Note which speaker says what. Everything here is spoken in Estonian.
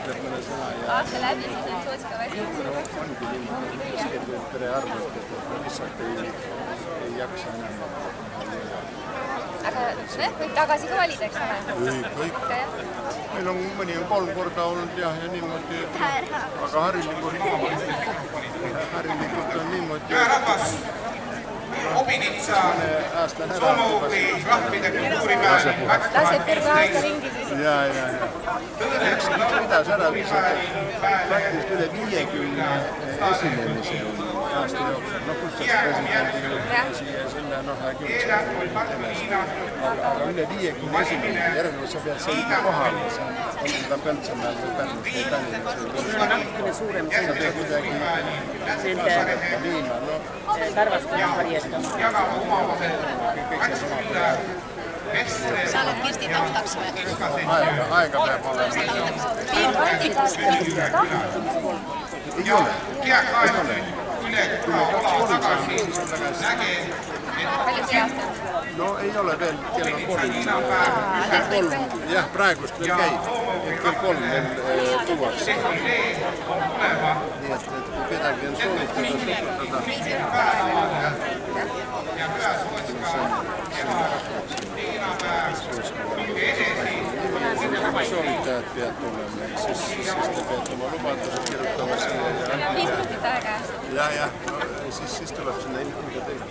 Speaker 1: ütleb mõne sõna ja
Speaker 2: aasta läbi siis nüüd Sootska väsimus.
Speaker 1: ongi niimoodi, et sekretär arvab, et lihtsalt ei jaksa enam.
Speaker 2: Aga võib tagasi ka valida, eks ole?
Speaker 1: Kõik. Meil on mõni 3 korda olnud ja niimoodi, aga harilikult on niimoodi.
Speaker 3: Obinitsa, Somovi, rahvide kultuuripäev.
Speaker 2: Laseb terve aasta ringi siis.
Speaker 1: Ja. Pidas ära praktiliselt üle 50 esinemise aasta jooksul. No kus saaks presidendiga siia ja sinna, aga üle 50 esinemise. Järelikult sa pead seal ikka kohal. Ta Pältsamäel või Pärnus või Tallinnas.
Speaker 4: Sul on natukene suurem
Speaker 1: Sa pead kuidagi viima.
Speaker 4: tarvastusvarjendama.
Speaker 3: Jagama omavahel.
Speaker 5: Sa oled Kirsti taustaks või?
Speaker 1: Aega peab olema. Ei ole.
Speaker 3: Üle kuna ola tagasi näge,
Speaker 2: Palju see aasta?
Speaker 1: No ei ole veel kell on 3. Jah, praegust veel käib. Kell 3 veel tuuakse. Nii et kui kedagi on soovitada, soovitajad pead tulema, siis te peate oma lubadused kirjutama siia.
Speaker 2: 5 minutit aega.
Speaker 1: Ja, siis tuleb sinna info teha.